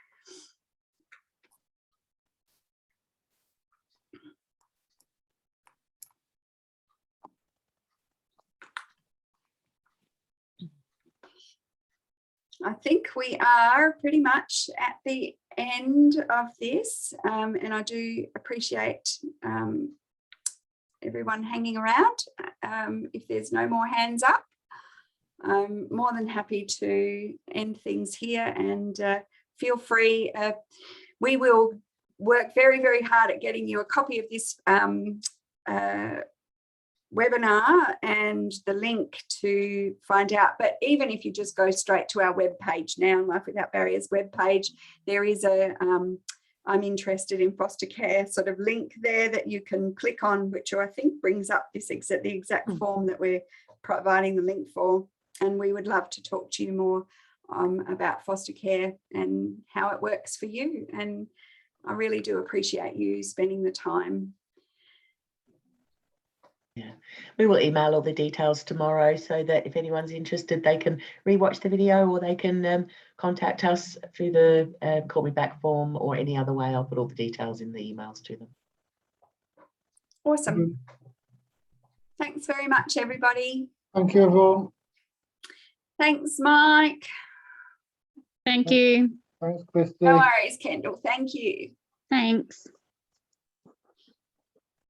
I think we are pretty much at the end of this, and I do appreciate everyone hanging around. If there's no more hands up, I'm more than happy to end things here, and feel free. We will work very, very hard at getting you a copy of this webinar and the link to find out. But even if you just go straight to our webpage now, Life Without Barriers webpage, there is a I'm interested in foster care sort of link there that you can click on, which I think brings up the exact form that we're providing the link for. And we would love to talk to you more about foster care and how it works for you. And I really do appreciate you spending the time. Yeah, we will email all the details tomorrow so that if anyone's interested, they can rewatch the video, or they can contact us through the call me back form or any other way. I'll put all the details in the emails to them. Awesome. Thanks very much, everybody. Thank you, everyone. Thanks, Mike. Thank you. Thanks, Kristy. No worries, Kendall. Thank you. Thanks.